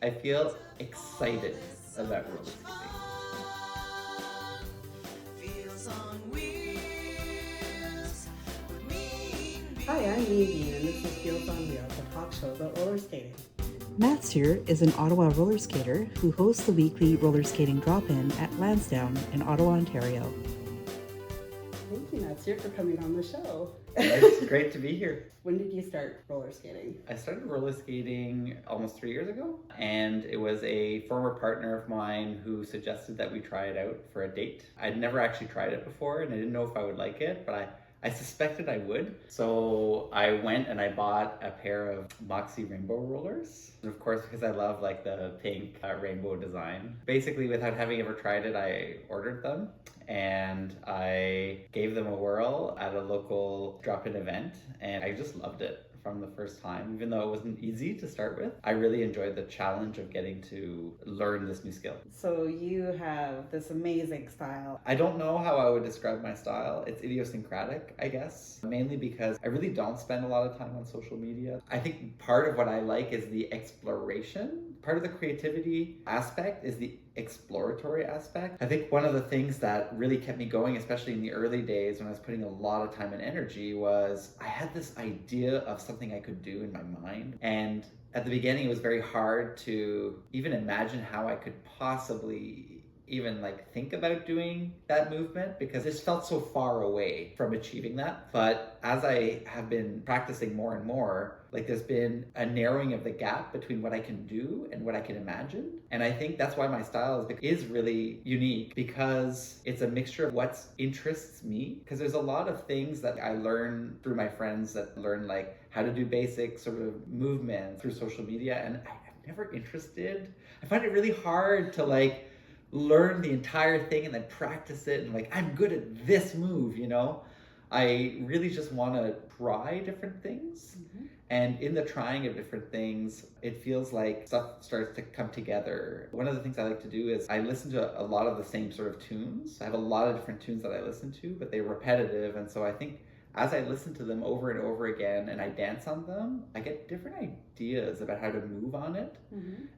I feel excited about roller skating. Hi, I'm Evie, and this is Wheels on Wheels, a talk show about roller skating. Mathieu is an Ottawa roller skater who hosts the weekly roller skating drop-in at Lansdowne in Ottawa, Ontario. Thank you, Mathieu, for coming on the show. It's great to be here. When did you start roller skating? I started roller skating almost 3 years ago, and it was a former partner of mine who suggested that we try it out for a date. I'd never actually tried it before, and I didn't know if I would like it, but I suspected I would. So I went and I bought a pair of Moxie rainbow rollers. And of course, because I love like the pink rainbow design. Basically, without having ever tried it, I ordered them and I gave them a whirl at a local drop-in event, and I just loved it from the first time. Even though it wasn't easy to start with, I really enjoyed the challenge of getting to learn this new skill. So you have this amazing style. I don't know how I would describe my style. It's idiosyncratic, I guess, mainly because I really don't spend a lot of time on social media. I think part of what I like is the exploration. Part of the creativity aspect is the exploratory aspect. I think one of the things that really kept me going, especially in the early days when I was putting a lot of time and energy, was I had this idea of something I could do in my mind. And at the beginning, it was very hard to even imagine how I could possibly even like think about doing that movement because it felt so far away from achieving that. But as I have been practicing more and more, like there's been a narrowing of the gap between what I can do and what I can imagine. And I think that's why my style is really unique, because it's a mixture of what interests me. Because there's a lot of things that I learn through my friends that learn like how to do basic sort of movement through social media. And I'm never interested. I find it really hard to like learn the entire thing and then practice it and like I'm good at this move, you know. I really just want to try different things. And in the trying of different things, it feels like stuff starts to come together. One of the things I like to do is I listen to a lot of the same sort of tunes. I have a lot of different tunes that I listen to, but they're repetitive. And so I think as I listen to them over and over again and I dance on them, I get different ideas about how to move on it.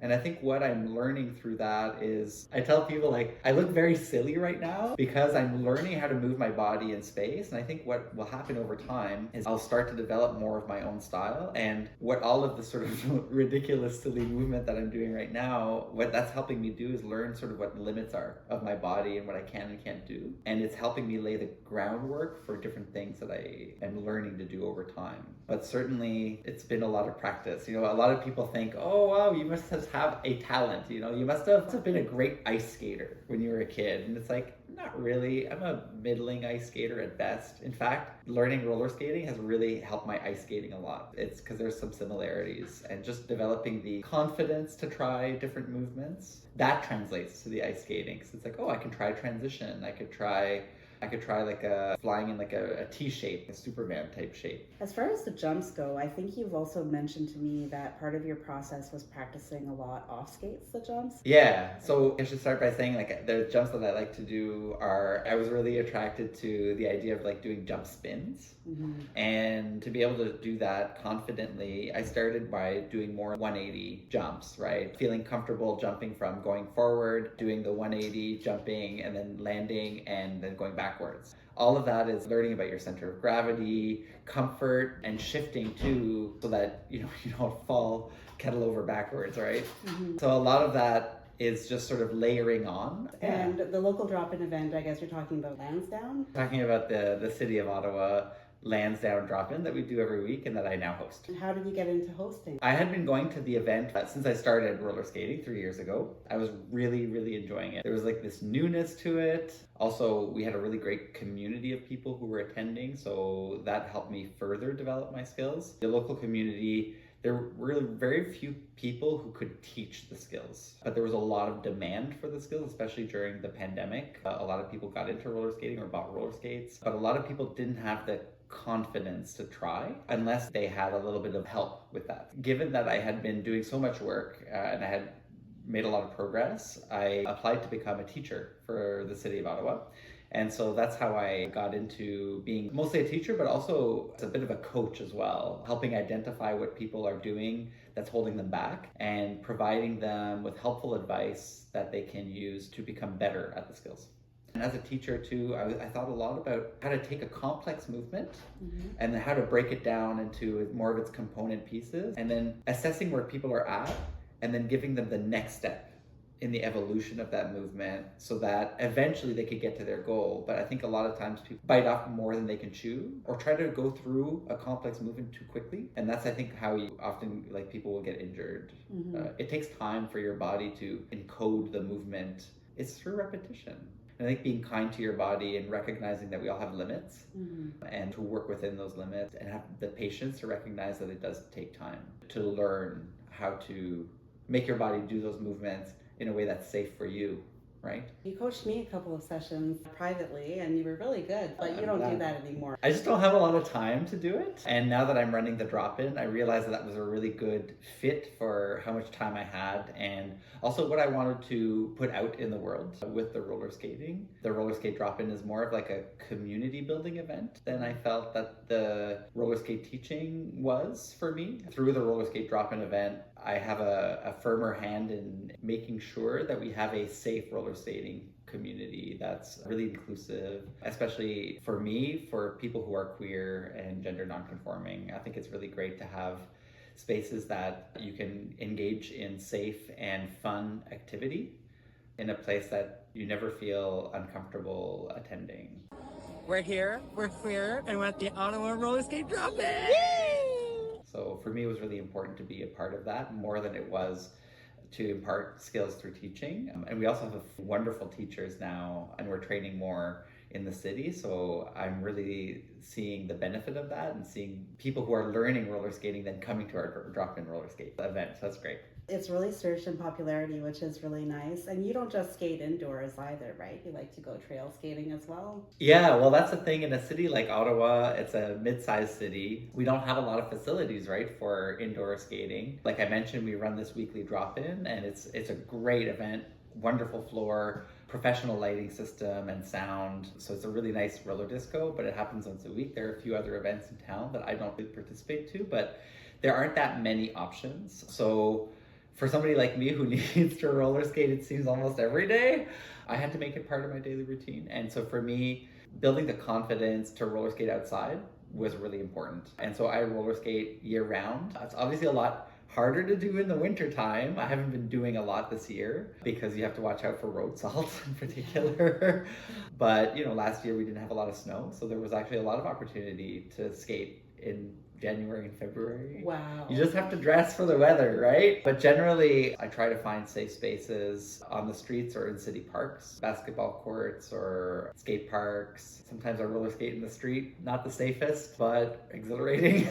And I think what I'm learning through that is I tell people like I look very silly right now because I'm learning how to move my body in space. And I think what will happen over time is I'll start to develop more of my own style. And what all of the sort of ridiculous, silly movement that I'm doing right now, what that's helping me do is learn sort of what the limits are of my body and what I can and can't do. And it's helping me lay the groundwork for different things that I am learning to do over time. But certainly it's been a lot of practice. You know, a lot of people think, oh wow, you must have a talent, you know, you must have been a great ice skater when you were a kid. And it's like, not really. I'm a middling ice skater at best. In fact, learning roller skating has really helped my ice skating a lot. It's because there's some similarities, and just developing the confidence to try different movements, that translates to the ice skating. So it's like, oh, I can try transition. I could try like flying in like a T shape, a Superman type shape. As far as the jumps go, I think you've also mentioned to me that part of your process was practicing a lot off skates, the jumps. Yeah, so I should start by saying like the jumps that I like to do are, I was really attracted to the idea of like doing jump spins. And to be able to do that confidently, I started by doing more 180 jumps, right? Feeling comfortable jumping from going forward, doing the 180, jumping and then landing and then going backwards. All of that is learning about your center of gravity, comfort, and shifting too, so that you don't fall kettle over backwards, right? So a lot of that is just sort of layering on. And the local drop-in event, I guess you're talking about Lansdowne? Talking about the city of Ottawa Lansdowne drop-in that we do every week and that I now host. And how did you get into hosting? I had been going to the event since I started roller skating 3 years ago. I was really, really enjoying it. There was like this newness to it. Also, we had a really great community of people who were attending, so that helped me further develop my skills. The local community, there were very few people who could teach the skills, but there was a lot of demand for the skills, especially during the pandemic. A lot of people got into roller skating or bought roller skates, but a lot of people didn't have the confidence to try unless they had a little bit of help with that. Given that I had been doing so much work and I had made a lot of progress, I applied to become a teacher for the city of Ottawa. And so that's how I got into being mostly a teacher, but also a bit of a coach as well, helping identify what people are doing that's holding them back, and providing them with helpful advice that they can use to become better at the skills. And as a teacher too, I thought a lot about how to take a complex movement and then how to break it down into more of its component pieces, and then assessing where people are at and then giving them the next step in the evolution of that movement so that eventually they could get to their goal. But I think a lot of times people bite off more than they can chew or try to go through a complex movement too quickly. And that's, I think, how you often, like, people will get injured. It takes time for your body to encode the movement. It's through repetition. And I think being kind to your body and recognizing that we all have limits and to work within those limits and have the patience to recognize that it does take time to learn how to make your body do those movements in a way that's safe for you, right? You coached me a couple of sessions privately and you were really good, but you don't do that anymore. I just don't have a lot of time to do it. And now that I'm running the drop-in, I realized that was a really good fit for how much time I had and also what I wanted to put out in the world with the roller skating. The roller skate drop-in is more of like a community building event than I felt that the roller skate teaching was for me. Through the roller skate drop-in event, I have a firmer hand in making sure that we have a safe roller skating community that's really inclusive, especially for me, for people who are queer and gender nonconforming. I think it's really great to have spaces that you can engage in safe and fun activity in a place that you never feel uncomfortable attending. We're here, we're queer, and we're at the Ottawa Roller Skate Drop-In! So for me, it was really important to be a part of that more than it was to impart skills through teaching. And we also have wonderful teachers now, and we're training more in the city. So I'm really seeing the benefit of that and seeing people who are learning roller skating then coming to our drop-in roller skate event. So that's great. It's really surged in popularity, which is really nice. And you don't just skate indoors either, right? You like to go trail skating as well? Yeah, well, that's the thing. In a city like Ottawa, it's a mid-sized city. We don't have a lot of facilities, right, for indoor skating. Like I mentioned, we run this weekly drop-in, and it's a great event. Wonderful floor, professional lighting system and sound. So it's a really nice roller disco, but it happens once a week. There are a few other events in town that I don't really participate to, but there aren't that many options. So for somebody like me who needs to roller skate, it seems almost every day, I had to make it part of my daily routine. And so for me, building the confidence to roller skate outside was really important. And so I roller skate year round. It's obviously a lot harder to do in the winter time. I haven't been doing a lot this year because you have to watch out for road salt in particular. But last year we didn't have a lot of snow, so there was actually a lot of opportunity to skate in January and February. Wow. You just have to dress for the weather, right? But generally, I try to find safe spaces on the streets or in city parks, basketball courts or skate parks. Sometimes I roller skate in the street. Not the safest, but exhilarating.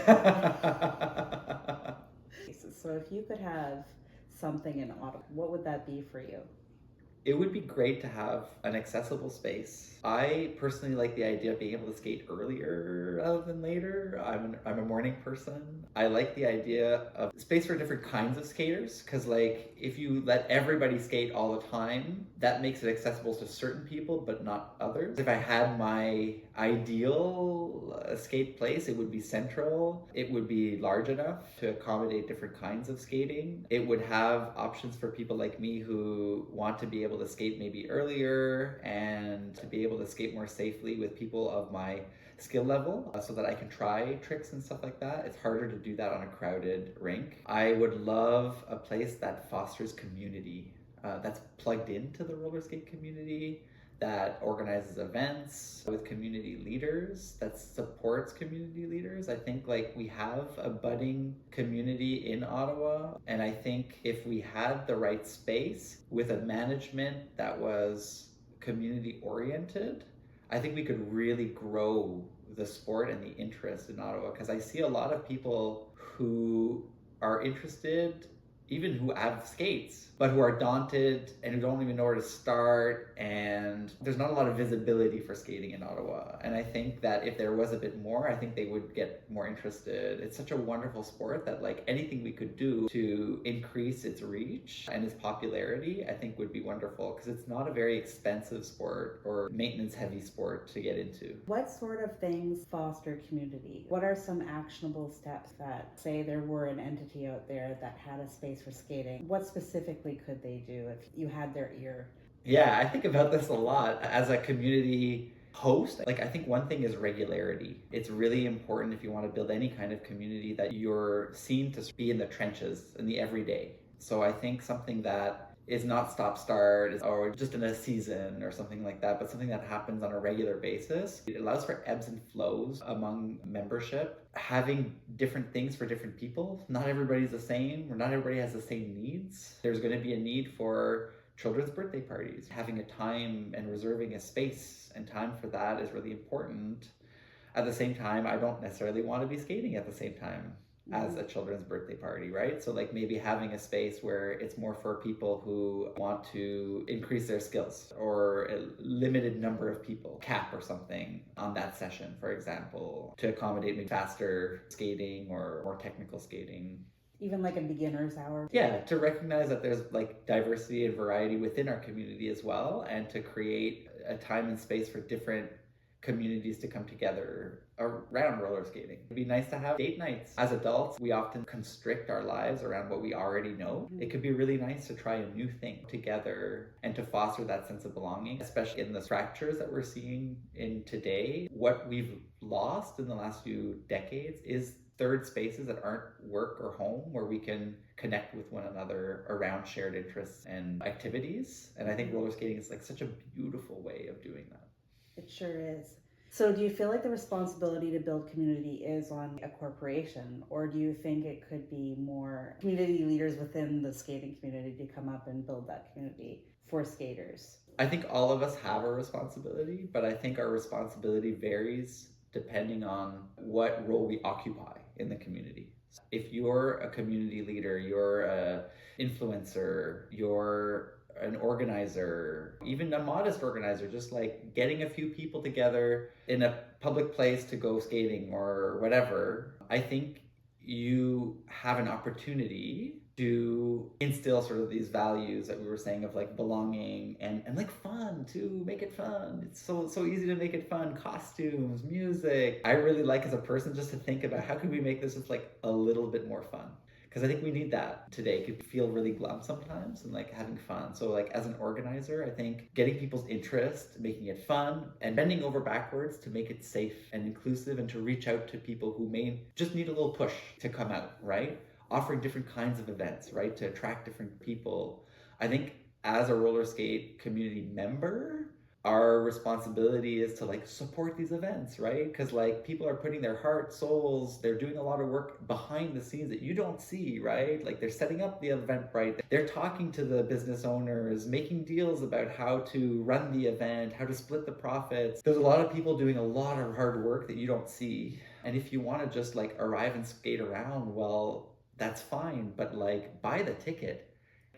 So if you could have something in Ottawa, what would that be for you? It would be great to have an accessible space. I personally like the idea of being able to skate earlier rather than later. I'm a morning person. I like the idea of space for different kinds of skaters, because like if you let everybody skate all the time, that makes it accessible to certain people but not others. If I had my ideal skate place, it would be central. It would be large enough to accommodate different kinds of skating. It would have options for people like me who want to be able to skate maybe earlier and to be able to skate more safely with people of my skill level so that I can try tricks and stuff like that. It's harder to do that on a crowded rink. I would love a place that fosters community, that's plugged into the roller skate community, that organizes events with community leaders, that supports community leaders. I think like we have a budding community in Ottawa, and I think if we had the right space with a management that was community oriented, I think we could really grow the sport and the interest in Ottawa, because I see a lot of people who are interested even who have skates, but who are daunted and who don't even know where to start. And there's not a lot of visibility for skating in Ottawa. And I think that if there was a bit more, I think they would get more interested. It's such a wonderful sport that like anything we could do to increase its reach and its popularity, I think would be wonderful, because it's not a very expensive sport or maintenance heavy sport to get into. What sort of things foster community? What are some actionable steps that, say there were an entity out there that had a space for skating, what specifically could they do if you had their ear? Yeah, I think about this a lot as a community host. Like, I think one thing is regularity. It's really important if you want to build any kind of community that you're seen to be in the trenches, in the everyday. So I think something that is not stop-start or just in a season or something like that, but something that happens on a regular basis. It allows for ebbs and flows among membership, having different things for different people. Not everybody's the same, or not everybody has the same needs. There's going to be a need for children's birthday parties. Having a time and reserving a space and time for that is really important. At the same time, I don't necessarily want to be skating at the same time as a children's birthday party, right? So like maybe having a space where it's more for people who want to increase their skills, or a limited number of people, cap or something on that session, for example, to accommodate maybe faster skating or more technical skating. Even like a beginner's hour? Yeah, to recognize that there's like diversity and variety within our community as well, and to create a time and space for different communities to come together around roller skating. It'd be nice to have date nights. As adults, we often constrict our lives around what we already know. It could be really nice to try a new thing together and to foster that sense of belonging, especially in the fractures that we're seeing in today. What we've lost in the last few decades is third spaces that aren't work or home, where we can connect with one another around shared interests and activities. And I think roller skating is like such a beautiful way of doing that. It sure is. So do you feel like the responsibility to build community is on a corporation, or do you think it could be more community leaders within the skating community to come up and build that community for skaters? I think all of us have a responsibility, but I think our responsibility varies depending on what role we occupy in the community. If you're a community leader, you're an influencer, you're an organizer, even a modest organizer, just like getting a few people together in a public place to go skating or whatever, I think you have an opportunity to instill sort of these values that we were saying of like belonging and like fun too. Make it fun. It's so easy to make it fun. Costumes, music. I really like as a person just to think about how can we make this just like a little bit more fun. Because I think we need that today. It could feel really glum sometimes and like having fun. So like as an organizer, I think getting people's interest, making it fun, and bending over backwards to make it safe and inclusive, and to reach out to people who may just need a little push to come out, right? Offering different kinds of events, right? To attract different people. I think as a roller skate community member, our responsibility is to like support these events, right? Because like people are putting their heart, souls, they're doing a lot of work behind the scenes that you don't see, right? Like they're setting up the event, right? They're talking to the business owners, making deals about how to run the event, how to split the profits. There's a lot of people doing a lot of hard work that you don't see. And if you want to just like arrive and skate around, well, that's fine, but like buy the ticket.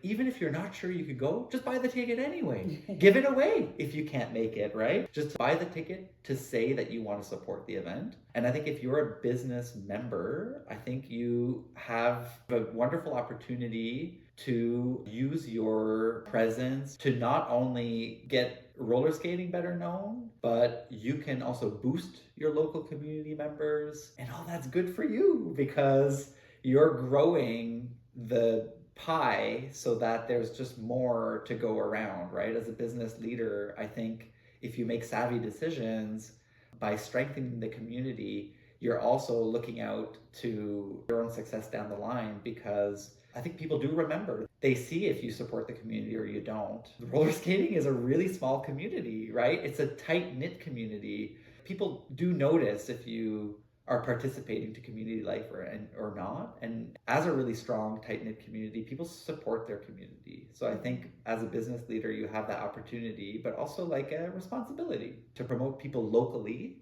Even if you're not sure you could go, just buy the ticket anyway. Give it away if you can't make it, right? Just buy the ticket to say that you want to support the event. And I think if you're a business member, I think you have a wonderful opportunity to use your presence to not only get roller skating better known, but you can also boost your local community members. And all that's good for you because you're growing the pie so that there's just more to go around, right? As a business leader, I think if you make savvy decisions by strengthening the community, you're also looking out to your own success down the line, because I think people do remember. They see if you support the community or you don't. Roller skating is a really small community, right? It's a tight-knit community. People do notice if you are participating to community life or not. And as a really strong, tight-knit community, people support their community. So I think as a business leader, you have that opportunity, but also like a responsibility to promote people locally,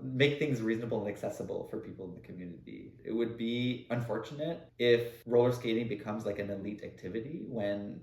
make things reasonable and accessible for people in the community. It would be unfortunate if roller skating becomes like an elite activity when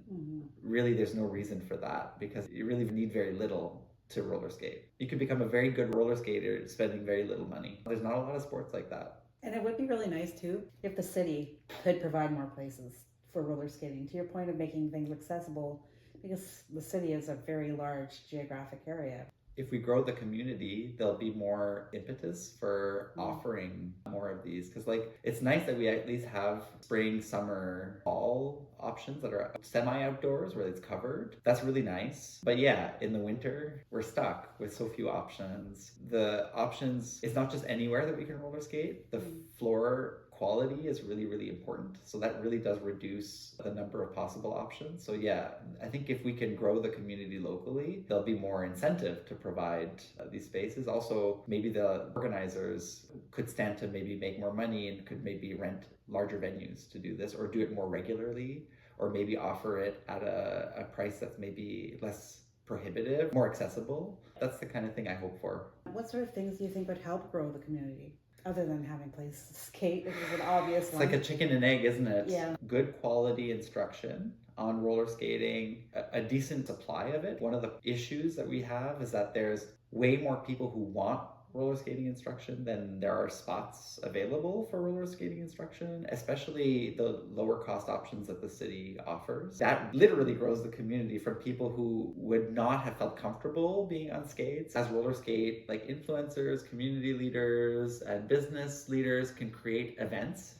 really there's no reason for that, because you really need very little to roller skate. You could become a very good roller skater spending very little money. There's not a lot of sports like that. And it would be really nice too if the city could provide more places for roller skating, to your point of making things accessible, because the city is a very large geographic area. If we grow the community, there'll be more impetus for offering more of these. Because, like, it's nice that we at least have spring, summer, fall options that are semi-outdoors where it's covered. That's really nice. But yeah, in the winter, we're stuck with so few options. The options, it's not just anywhere that we can roller skate. The floor quality is really, really important. So that really does reduce the number of possible options. So yeah, I think if we can grow the community locally, there'll be more incentive to provide these spaces. Also, maybe the organizers could stand to maybe make more money and could maybe rent larger venues to do this, or do it more regularly, or maybe offer it at a price that's maybe less prohibitive, more accessible. That's the kind of thing I hope for. What sort of things do you think would help grow the community? Other than having places to skate, which is an obvious one. It's like a chicken and egg, isn't it? Yeah. Good quality instruction on roller skating, a decent supply of it. One of the issues that we have is that there's way more people who want roller skating instruction than there are spots available for roller skating instruction, especially the lower cost options that the city offers. That literally grows the community from people who would not have felt comfortable being on skates. As roller skate, like influencers, community leaders, and business leaders can create events,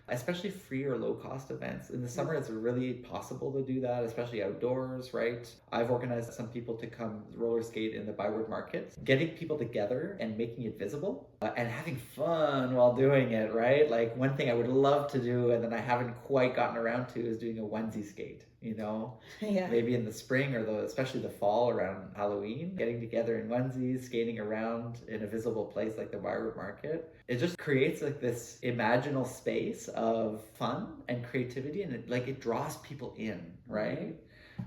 especially free or low cost events. In the summer, it's really possible to do that, especially outdoors, right? I've organized some people to come roller skate in the Byward Market. Getting people together and making it visible and having fun while doing it, right? Like, one thing I would love to do and then I haven't quite gotten around to is doing a onesie skate, you know? Yeah. Maybe in the spring or especially the fall around Halloween, getting together in onesies, skating around in a visible place like the Byward Market. It just creates like this imaginal space of fun and creativity, and it draws people in, right?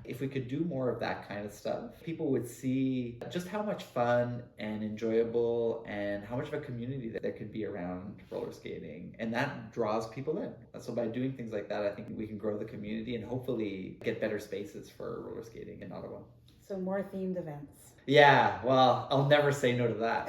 If we could do more of that kind of stuff, people would see just how much fun and enjoyable and how much of a community that there could be around roller skating, and that draws people in. So by doing things like that, I think we can grow the community and hopefully get better spaces for roller skating in Ottawa. So more themed events. Yeah, well, I'll never say no to that.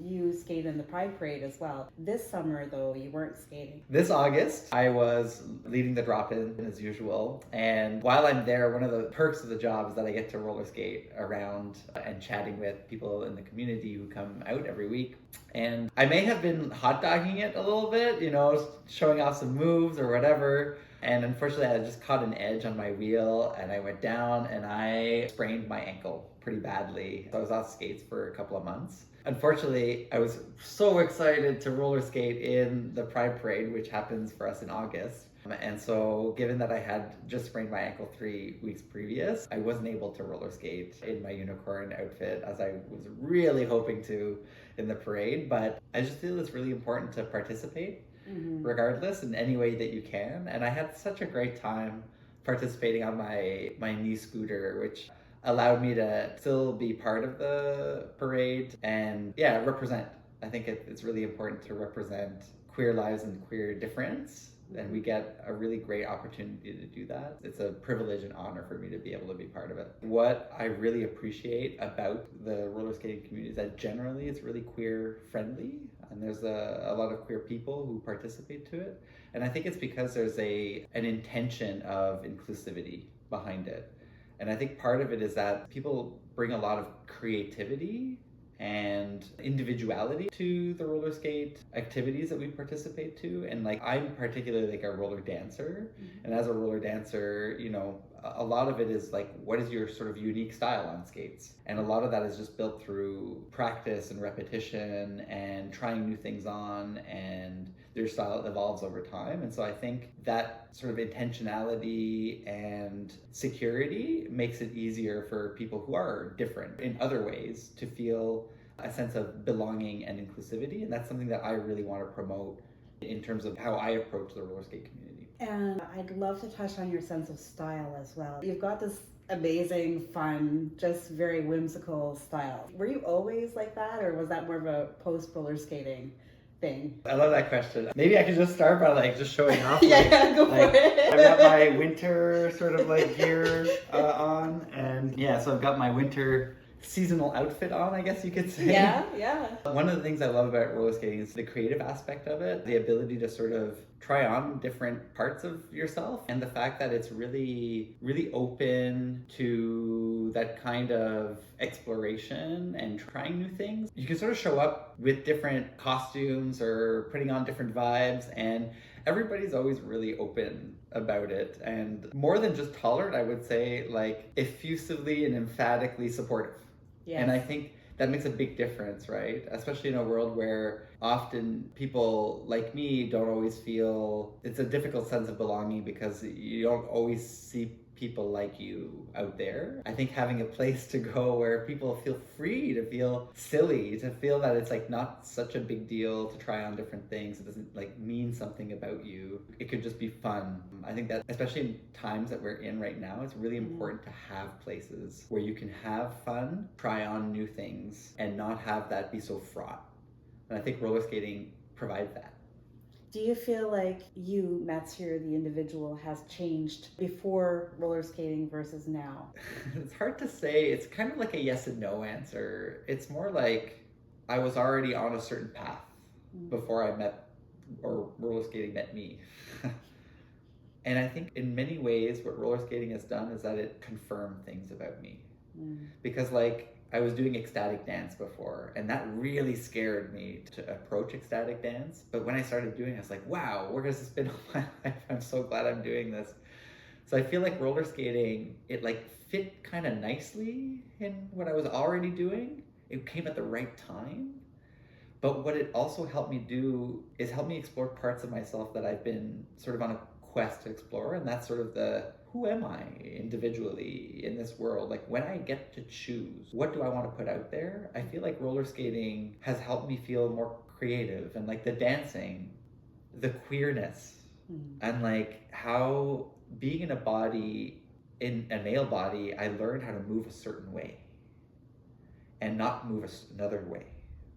You skate in the Pride Parade as well. This summer, though, you weren't skating. This August, I was leading the drop-in as usual. And while I'm there, one of the perks of the job is that I get to roller skate around and chatting with people in the community who come out every week. And I may have been hot dogging it a little bit, showing off some moves or whatever. And unfortunately, I just caught an edge on my wheel and I went down and I sprained my ankle pretty badly. So I was off skates for a couple of months. Unfortunately, I was so excited to roller skate in the Pride Parade, which happens for us in August. And so given that I had just sprained my ankle 3 weeks previous, I wasn't able to roller skate in my unicorn outfit as I was really hoping to in the parade. But I just feel it's really important to participate regardless in any way that you can. And I had such a great time participating on my knee scooter, which allowed me to still be part of the parade and represent. I think it's really important to represent queer lives and queer difference, and we get a really great opportunity to do that. It's a privilege and honor for me to be able to be part of it. What I really appreciate about the roller skating community is that generally it's really queer friendly, and there's a lot of queer people who participate to it. And I think it's because there's an intention of inclusivity behind it. And I think part of it is that people bring a lot of creativity and individuality to the roller skate activities that we participate to. And I'm particularly a roller dancer. And as a roller dancer, a lot of it is what is your sort of unique style on skates? And a lot of that is just built through practice and repetition and trying new things on, and your style evolves over time. And so I think that sort of intentionality and security makes it easier for people who are different in other ways to feel a sense of belonging and inclusivity. And that's something that I really want to promote in terms of how I approach the roller skate community. And I'd love to touch on your sense of style as well. You've got this amazing, fun, just very whimsical style. Were you always like that, or was that more of a post roller skating thing? I love that question. Maybe I could just start by like just showing off. Yeah, go like, for it. I've got my winter sort of like gear on, and yeah, so I've got my winter seasonal outfit on, I guess you could say. Yeah. One of the things I love about roller skating is the creative aspect of it, the ability to sort of try on different parts of yourself, and the fact that it's really, really open to that kind of exploration and trying new things. You can sort of show up with different costumes or putting on different vibes, and everybody's always really open about it, and more than just tolerant, I would say like effusively and emphatically supportive. Yes. And I think that makes a big difference, right? Especially in a world where often people like me don't always feel, it's a difficult sense of belonging because you don't always see people like you out there. I think having a place to go where people feel free to feel silly, to feel that it's like not such a big deal to try on different things. It doesn't like mean something about you. It could just be fun. I think that especially in times that we're in right now, it's really important to have places where you can have fun, try on new things, and not have that be so fraught. And I think roller skating provides that. Do you feel like you, Mathieu, the individual, has changed before roller skating versus now? It's hard to say. It's kind of like a yes and no answer. It's more like I was already on a certain path before I met, or roller skating met me. And I think in many ways what roller skating has done is that it confirmed things about me. Because like I was doing ecstatic dance before, and that really scared me to approach ecstatic dance. But when I started doing it, I was like, wow, where has this been all my life? I'm so glad I'm doing this. So I feel like roller skating, it like fit kind of nicely in what I was already doing. It came at the right time. But what it also helped me do is help me explore parts of myself that I've been sort of on a quest to explore. And that's sort of the, who am I individually in this world? Like when I get to choose, what do I want to put out there? I feel like roller skating has helped me feel more creative, and like the dancing, the queerness, and like how being in a body, in a male body, I learned how to move a certain way and not move another way,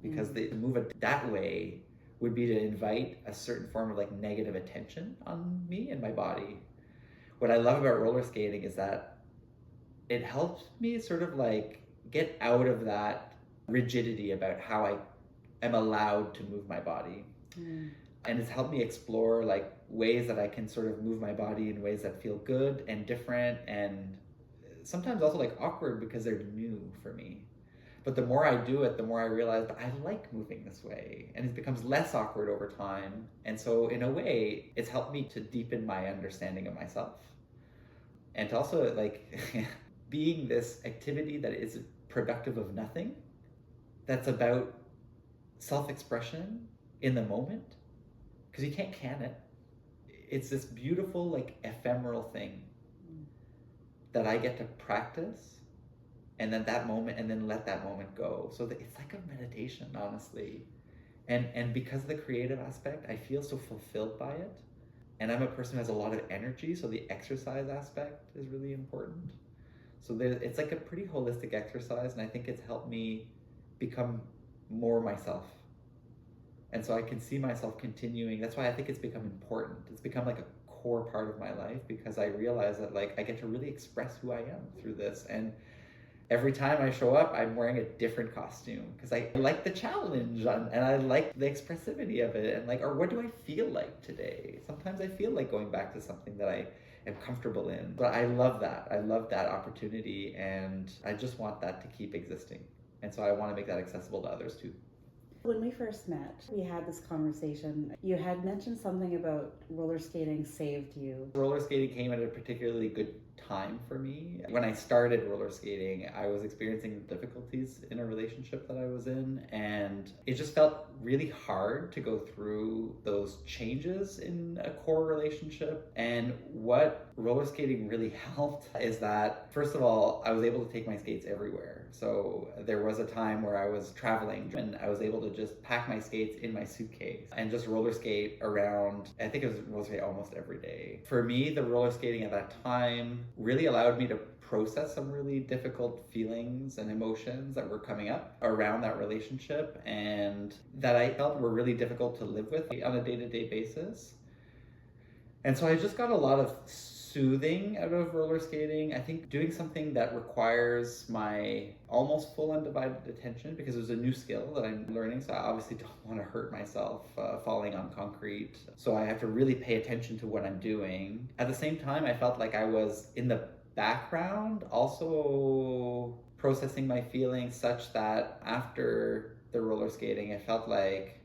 because to move it that way would be to invite a certain form of like negative attention on me and my body. What I love about roller skating is that it helps me sort of like get out of that rigidity about how I am allowed to move my body. And it's helped me explore like ways that I can sort of move my body in ways that feel good and different, and sometimes also like awkward because they're new for me. But the more I do it, the more I realize that I like moving this way, and it becomes less awkward over time. And so in a way, it's helped me to deepen my understanding of myself. And to also like being this activity that is productive of nothing, that's about self-expression in the moment, because you can't can it. It's this beautiful like ephemeral thing that I get to practice, and then that moment, and then let that moment go. So that it's like a meditation, honestly. And because of the creative aspect, I feel so fulfilled by it. And I'm a person who has a lot of energy, so the exercise aspect is really important. So it's like a pretty holistic exercise, and I think it's helped me become more myself. And so I can see myself continuing. That's why I think it's become important. It's become like a core part of my life, because I realize that like I get to really express who I am through this. And every time I show up, I'm wearing a different costume because I like the challenge and I like the expressivity of it. And like, or what do I feel like today? Sometimes I feel like going back to something that I am comfortable in. But I love that. I love that opportunity, and I just want that to keep existing. And so I want to make that accessible to others too. When we first met, we had this conversation. You had mentioned something about roller skating saved you. Roller skating came at a particularly good time for me. When I started roller skating, I was experiencing difficulties in a relationship that I was in, and it just felt really hard to go through those changes in a core relationship. And what roller skating really helped is that, first of all, I was able to take my skates everywhere. So there was a time where I was traveling and I was able to just pack my skates in my suitcase and just roller skate around. I think it was roller skate almost every day. For me, the roller skating at that time really allowed me to process some really difficult feelings and emotions that were coming up around that relationship and that I felt were really difficult to live with on a day-to-day basis. And so I just got a lot of soothing out of roller skating. I think doing something that requires my almost full undivided attention, because it was a new skill that I'm learning. So I obviously don't want to hurt myself falling on concrete. So I have to really pay attention to what I'm doing. At the same time, I felt like I was in the background also processing my feelings, such that after the roller skating, I felt like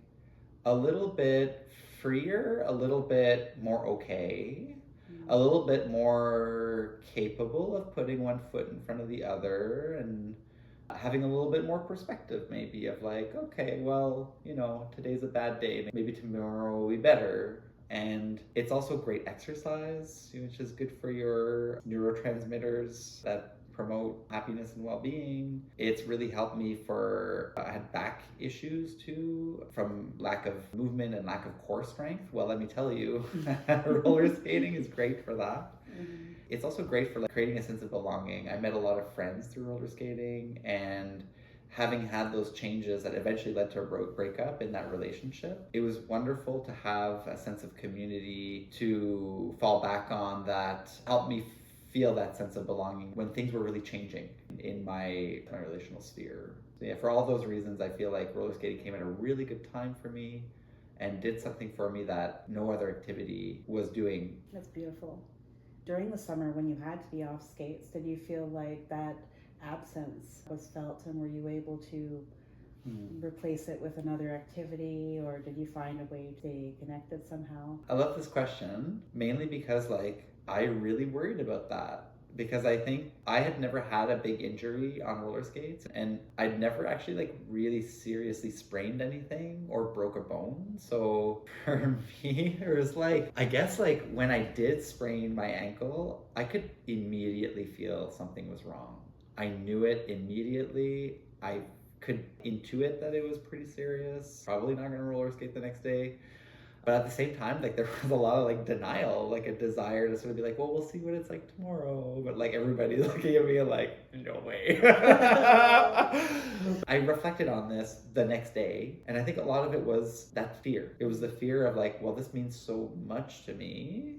a little bit freer, a little bit more okay, a little bit more capable of putting one foot in front of the other and having a little bit more perspective, maybe, of like, okay, well, you know, today's a bad day, maybe tomorrow will be better. And it's also great exercise, which is good for your neurotransmitters that promote happiness and well-being. It's really helped me I had back issues too from lack of movement and lack of core strength. Well, let me tell you, roller skating is great for that. Mm-hmm. It's also great for creating a sense of belonging. I met a lot of friends through roller skating, and having had those changes that eventually led to a breakup in that relationship, it was wonderful to have a sense of community to fall back on that helped me feel that sense of belonging when things were really changing in my relational sphere. So yeah, for all those reasons, I feel like roller skating came at a really good time for me and did something for me that no other activity was doing. That's beautiful. During the summer when you had to be off skates, did you feel like that absence was felt, and were you able to replace it with another activity, or did you find a way to stay connected somehow? I love this question, mainly because I really worried about that, because I think I had never had a big injury on roller skates, and I'd never actually really seriously sprained anything or broke a bone. So for me, it was I guess when I did sprain my ankle, I could immediately feel something was wrong. I knew it immediately. I could intuit that it was pretty serious. Probably not gonna roller skate the next day. But at the same time, there was a lot of denial, a desire to sort of be well, we'll see what it's like tomorrow. But everybody looking at me no way. I reflected on this the next day, and I think a lot of it was that fear. It was the fear of well, this means so much to me,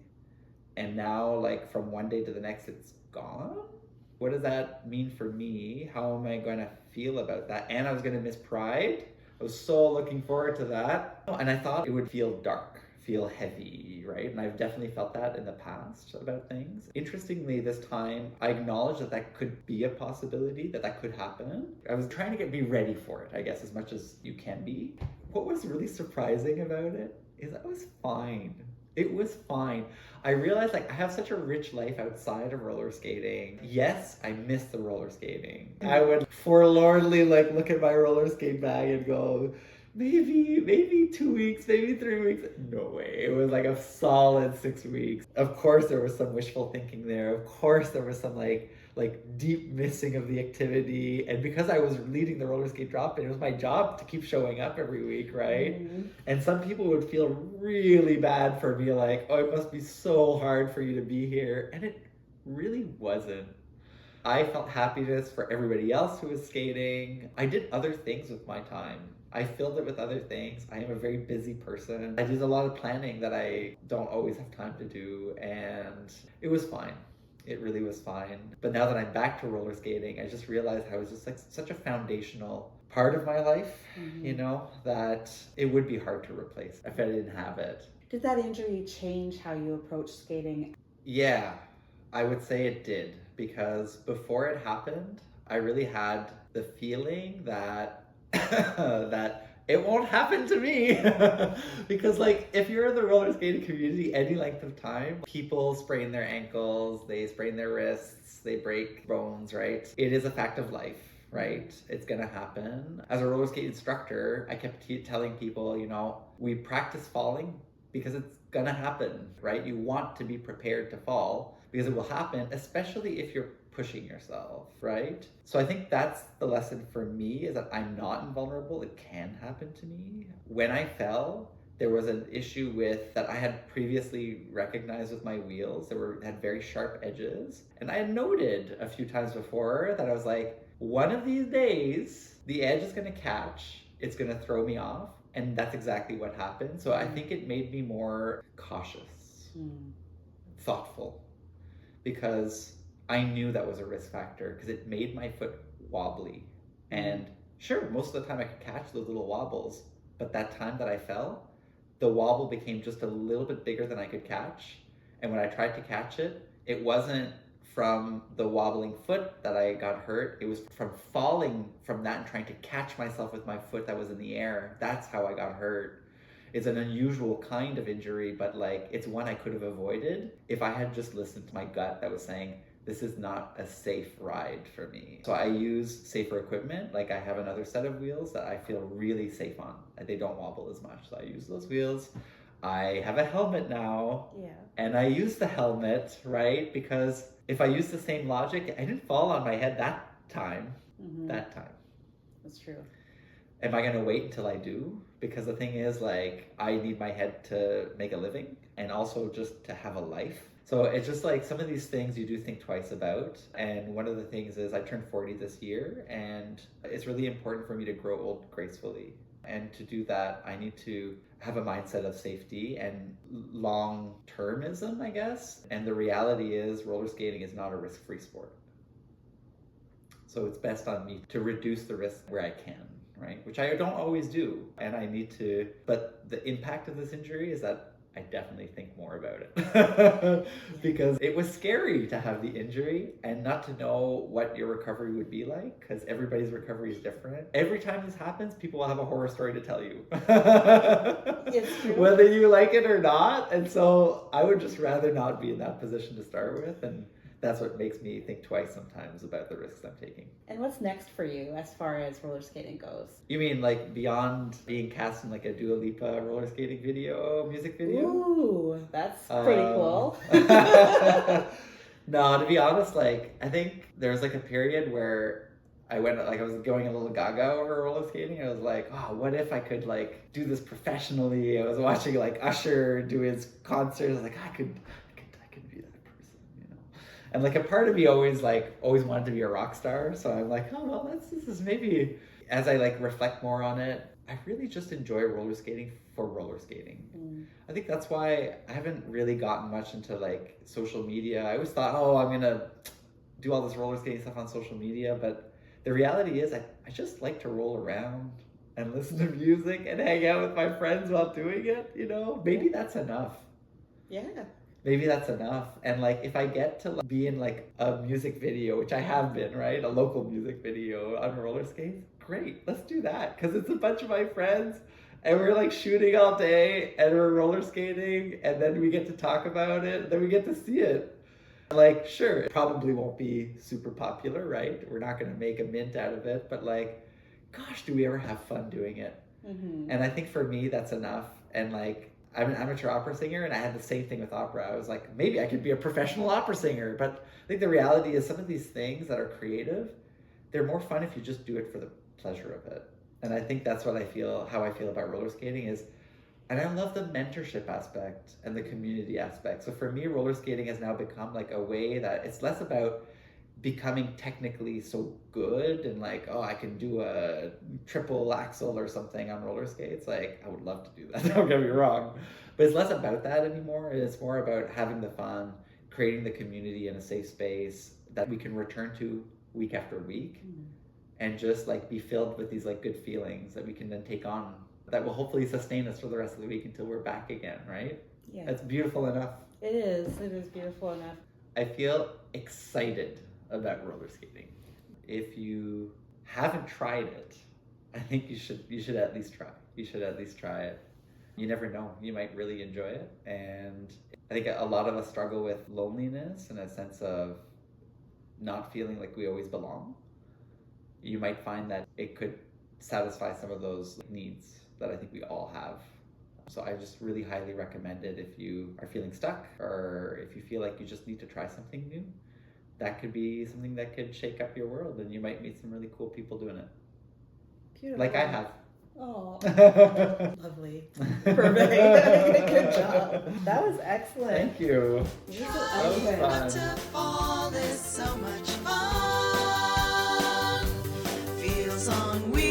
and now from one day to the next, it's gone. What does that mean for me? How am I going to feel about that? And I was going to miss Pride. I was so looking forward to that. And I thought it would feel dark, feel heavy, right? And I've definitely felt that in the past about things. Interestingly, this time, I acknowledged that could be a possibility, that could happen. I was trying to be ready for it, I guess, as much as you can be. What was really surprising about it is I was fine. It was fine. I realized I have such a rich life outside of roller skating. Yes, I miss the roller skating. I would forlornly look at my roller skate bag and go, maybe 2 weeks, maybe 3 weeks. No way. It was a solid 6 weeks. Of course there was some wishful thinking there. Of course there was some deep missing of the activity. And because I was leading the roller skate drop-in, it was my job to keep showing up every week, right? Mm-hmm. And some people would feel really bad for me, oh, it must be so hard for you to be here. And it really wasn't. I felt happiness for everybody else who was skating. I did other things with my time. I filled it with other things. I am a very busy person. I did a lot of planning that I don't always have time to do, and it was fine. It really was fine. But now that I'm back to roller skating, I just realized how it was just such a foundational part of my life, that it would be hard to replace if I didn't have it. Did that injury change how you approach skating? Yeah, I would say it did, because before it happened, I really had the feeling that that it won't happen to me. Because if you're in the roller skating community any length of time, people sprain their ankles, they sprain their wrists, they break bones, right? It is a fact of life, right? It's gonna happen. As a roller skate instructor, I kept telling people, we practice falling because it's gonna happen, right? You want to be prepared to fall because it will happen, especially if you're pushing yourself, right? So I think that's the lesson for me, is that I'm not invulnerable. It can happen to me. When I fell, there was an issue with that I had previously recognized with my wheels. Had very sharp edges. And I had noted a few times before that I was like, one of these days, the edge is gonna catch, it's gonna throw me off. And that's exactly what happened. So I think it made me more cautious, thoughtful, because I knew that was a risk factor, because it made my foot wobbly. And sure, most of the time I could catch those little wobbles, but that time that I fell, the wobble became just a little bit bigger than I could catch. And when I tried to catch it, it wasn't from the wobbling foot that I got hurt. It was from falling from that and trying to catch myself with my foot that was in the air. That's how I got hurt. It's an unusual kind of injury, but like, it's one I could have avoided if I had just listened to my gut that was saying, this is not a safe ride for me. So I use safer equipment. Like, I have another set of wheels that I feel really safe on. They don't wobble as much. So I use those wheels. I have a helmet now. Yeah. And I use the helmet, right? Because if I use the same logic, I didn't fall on my head that time. That time. That's true. Am I gonna wait until I do? Because the thing is, like, I need my head to make a living and also just to have a life. So it's just like some of these things you do think twice about. And one of the things is I turned 40 this year, and it's really important for me to grow old gracefully. And to do that, I need to have a mindset of safety and long-termism, I guess. And the reality is roller skating is not a risk-free sport. So it's best on me to reduce the risk where I can, right? Which I don't always do. And I need to, but the impact of this injury is that I definitely think more about it. Because it was scary to have the injury and not to know what your recovery would be like, because everybody's recovery is different. Every time this happens, people will have a horror story to tell you. It's true. Whether you like it or not. And so I would just rather not be in that position to start with. And that's what makes me think twice sometimes about the risks I'm taking. And what's next for you as far as roller skating goes? You mean like beyond being cast in like a Dua Lipa roller skating music video? Ooh, that's pretty cool. No, to be honest, like, I think there was like a period where I was going a little gaga over roller skating. I was like, oh, what if I could like do this professionally? I was watching like Usher do his concerts. I was like, I could be that person, you know? And like a part of me always wanted to be a rock star. So I'm like, oh, well, this is maybe, as I like reflect more on it, I really just enjoy roller skating for roller skating. I think that's why I haven't really gotten much into like social media. I always thought, oh, I'm gonna do all this roller skating stuff on social media, but the reality is I just like to roll around and listen to music and hang out with my friends while doing it, you know? Maybe that's enough. Yeah. Maybe that's enough. And like, if I get to be in like a music video, which I have been, right? A local music video on roller skates, great, let's do that. Because it's a bunch of my friends and we're like shooting all day and we're roller skating, and then we get to talk about it, and then we get to see it. Like, sure, it probably won't be super popular, right? We're not going to make a mint out of it, but like, gosh, do we ever have fun doing it? And I think for me, that's enough. And like, I'm an amateur opera singer, and I had the same thing with opera. I was like, maybe I could be a professional opera singer. But I think the reality is some of these things that are creative, they're more fun if you just do it for the pleasure of it. And I think that's how I feel about roller skating is, and I love the mentorship aspect and the community aspect. So for me, roller skating has now become like a way that it's less about becoming technically so good and like, oh, I can do a triple axel or something on roller skates. Like, I would love to do that, don't get me wrong. But it's less about that anymore. It's more about having the fun, creating the community in a safe space that we can return to week after week, and just like be filled with these like good feelings that we can then take on, that will hopefully sustain us for the rest of the week until we're back again, right? Yeah. That's beautiful enough. It is beautiful enough. I feel excited about roller skating. If you haven't tried it, I think you should at least try. You should at least try it. You never know, you might really enjoy it. And I think a lot of us struggle with loneliness and a sense of not feeling like we always belong. You might find that it could satisfy some of those needs that I think we all have. So I just really highly recommend it if you are feeling stuck or if you feel like you just need to try something new. That could be something that could shake up your world and you might meet some really cool people doing it. Beautiful. Like I have. Oh, lovely. Perfect. Good job. That was excellent. Thank you. You're so That was eloquent. fun. Waterfall is so much fun. Feels on wheels.